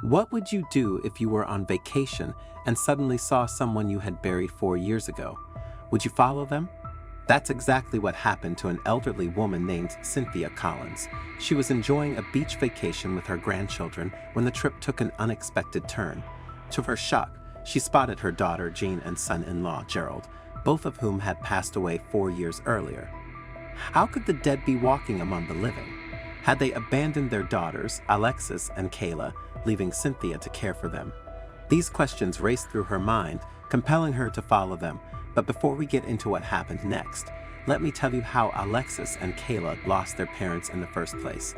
What would you do if you were on vacation and suddenly saw someone you had buried 4 years ago? Would you follow them? That's exactly what happened to an elderly woman named Cynthia Collins. She was enjoying a beach vacation with her grandchildren when the trip took an unexpected turn. To her shock, she spotted her daughter Jean and son-in-law Gerald, both of whom had passed away 4 years earlier. How could the dead be walking among the living? Had they abandoned their daughters, Alexis and Kayla, leaving Cynthia to care for them? These questions raced through her mind, compelling her to follow them. But before we get into what happened next, let me tell you how Alexis and Kayla lost their parents in the first place.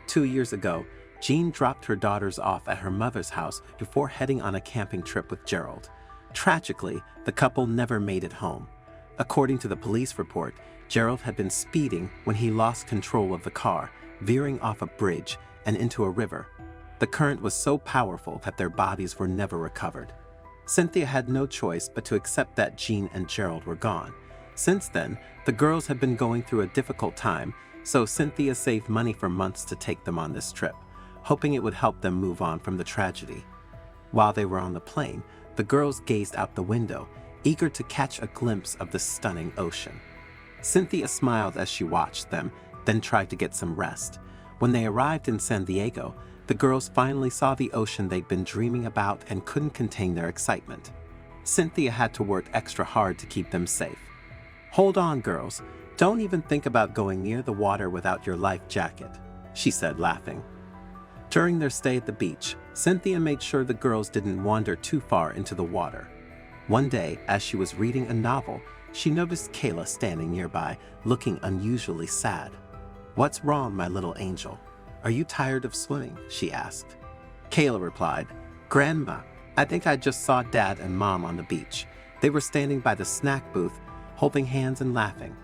Two years ago, Jean dropped her daughters off at her mother's house before heading on a camping trip with Gerald. Tragically, the couple never made it home. According to the police report, Gerald had been speeding when he lost control of the car, veering off a bridge and into a river. The current was so powerful that their bodies were never recovered. Cynthia had no choice but to accept that Jean and Gerald were gone. Since then, the girls had been going through a difficult time, so Cynthia saved money for months to take them on this trip, hoping it would help them move on from the tragedy. While they were on the plane, the girls gazed out the window, eager to catch a glimpse of the stunning ocean. Cynthia smiled as she watched them, then tried to get some rest. When they arrived in San Diego, the girls finally saw the ocean they'd been dreaming about and couldn't contain their excitement. Cynthia had to work extra hard to keep them safe. "Hold on, girls. Don't even think about going near the water without your life jacket," she said, laughing. During their stay at the beach, Cynthia made sure the girls didn't wander too far into the water. One day, as she was reading a novel, she noticed Kayla standing nearby, looking unusually sad. "What's wrong, my little angel? Are you tired of swimming?" she asked. Kayla replied, "Grandma, I think I just saw Dad and Mom on the beach. They were standing by the snack booth, holding hands and laughing.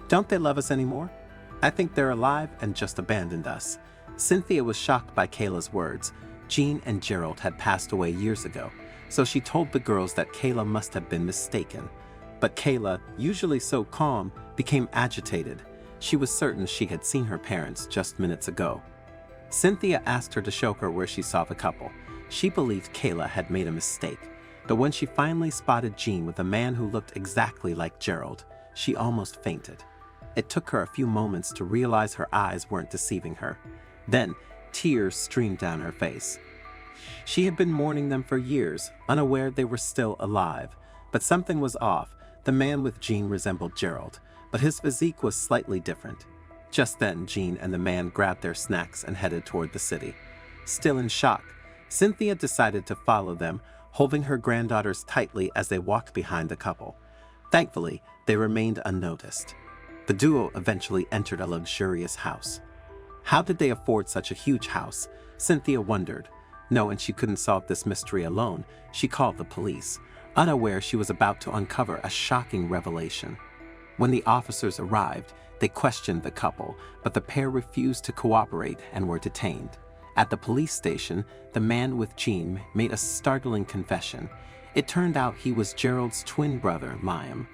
Don't they love us anymore? I think they're alive and just abandoned us." Cynthia was shocked by Kayla's words. Jean and Gerald had passed away years ago, so she told the girls that Kayla must have been mistaken. But Kayla, usually so calm, became agitated. She was certain she had seen her parents just minutes ago. Cynthia asked her to show her where she saw the couple. She believed Kayla had made a mistake, but when she finally spotted Jean with a man who looked exactly like Gerald, she almost fainted. It took her a few moments to realize her eyes weren't deceiving her. Then, tears streamed down her face. She had been mourning them for years, unaware they were still alive. But something was off. The man with Jean resembled Gerald, but his physique was slightly different. Just then, Jean and the man grabbed their snacks and headed toward the city. Still in shock, Cynthia decided to follow them, holding her granddaughters tightly as they walked behind the couple. Thankfully, they remained unnoticed. The duo eventually entered a luxurious house. How did they afford such a huge house? Cynthia wondered. Knowing she couldn't solve this mystery alone, she called the police, unaware she was about to uncover a shocking revelation. When the officers arrived, they questioned the couple, but the pair refused to cooperate and were detained. At the police station, the man with Jean made a startling confession. It turned out he was Gerald's twin brother, Liam.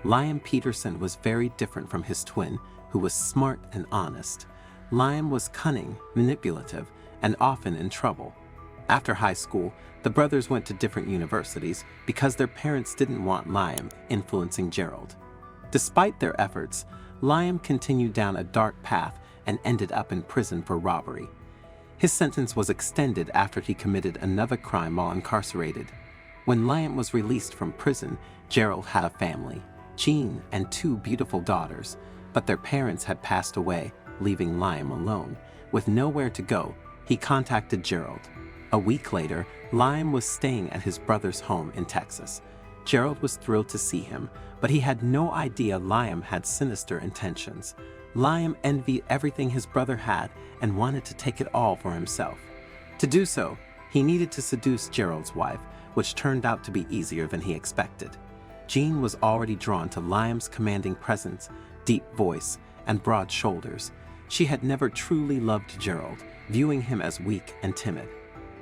Liam Peterson was very different from his twin, who was smart and honest. Liam was cunning, manipulative, and often in trouble. After high school, the brothers went to different universities because their parents didn't want Liam influencing Gerald. Despite their efforts, Liam continued down a dark path and ended up in prison for robbery. His sentence was extended after he committed another crime while incarcerated. When Liam was released from prison, Gerald had a family, Jean and 2 beautiful daughters, but their parents had passed away, leaving Liam alone. With nowhere to go, he contacted Gerald. A week later, Liam was staying at his brother's home in Texas. Gerald was thrilled to see him, but he had no idea Liam had sinister intentions. Liam envied everything his brother had and wanted to take it all for himself. To do so, he needed to seduce Gerald's wife, which turned out to be easier than he expected. Jean was already drawn to Liam's commanding presence, deep voice, and broad shoulders. She had never truly loved Gerald, viewing him as weak and timid.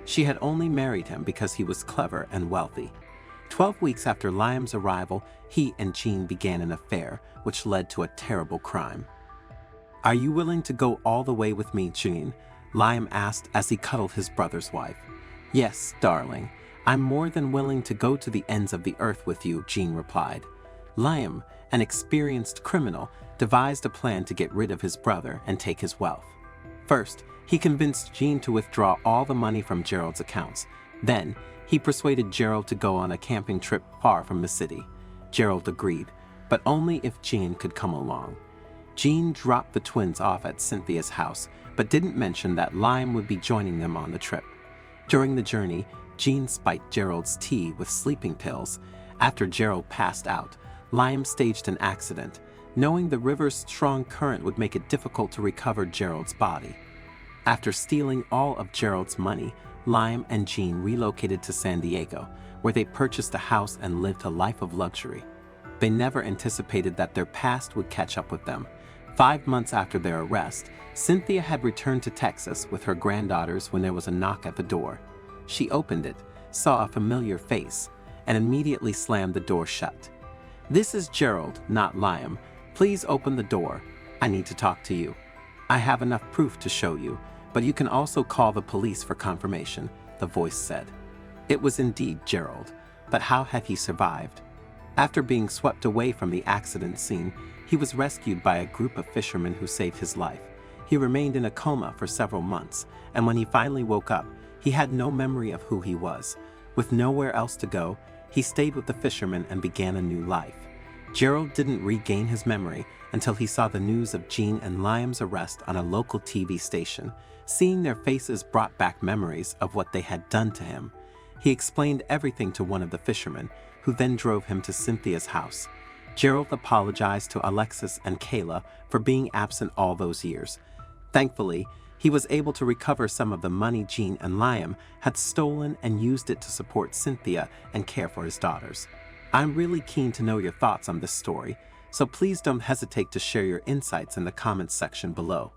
She had only married him because he was clever and wealthy. 12 weeks after Liam's arrival, he and Jean began an affair, which led to a terrible crime. "Are you willing to go all the way with me, Jean?" Liam asked as he cuddled his brother's wife. "Yes, darling. I'm more than willing to go to the ends of the earth with you," Jean replied. Liam, an experienced criminal, devised a plan to get rid of his brother and take his wealth. First, he convinced Jean to withdraw all the money from Gerald's accounts. Then, he persuaded Gerald to go on a camping trip far from the city. Gerald agreed, but only if Jean could come along. Jean dropped the twins off at Cynthia's house, but didn't mention that Liam would be joining them on the trip. During the journey, Jean spiked Gerald's tea with sleeping pills. After Gerald passed out, Liam staged an accident, knowing the river's strong current would make it difficult to recover Gerald's body. After stealing all of Gerald's money, Liam and Jean relocated to San Diego, where they purchased a house and lived a life of luxury. They never anticipated that their past would catch up with them. 5 months after their arrest, Cynthia had returned to Texas with her granddaughters when there was a knock at the door. She opened it, saw a familiar face, and immediately slammed the door shut. "This is Gerald, not Liam. Please open the door. I need to talk to you. I have enough proof to show you, but you can also call the police for confirmation," the voice said. It was indeed Gerald, but how had he survived? After being swept away from the accident scene, he was rescued by a group of fishermen who saved his life. He remained in a coma for several months, and when he finally woke up, he had no memory of who he was. With nowhere else to go, he stayed with the fishermen and began a new life. Gerald didn't regain his memory until he saw the news of Jean and Liam's arrest on a local TV station. Seeing their faces brought back memories of what they had done to him. He explained everything to one of the fishermen, who then drove him to Cynthia's house. Gerald apologized to Alexis and Kayla for being absent all those years. Thankfully, he was able to recover some of the money Jean and Liam had stolen and used it to support Cynthia and care for his daughters. I'm really keen to know your thoughts on this story, so please don't hesitate to share your insights in the comments section below.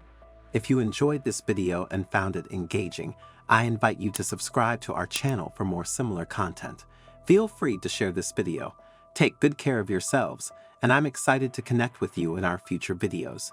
If you enjoyed this video and found it engaging, I invite you to subscribe to our channel for more similar content. Feel free to share this video. Take good care of yourselves, and I'm excited to connect with you in our future videos.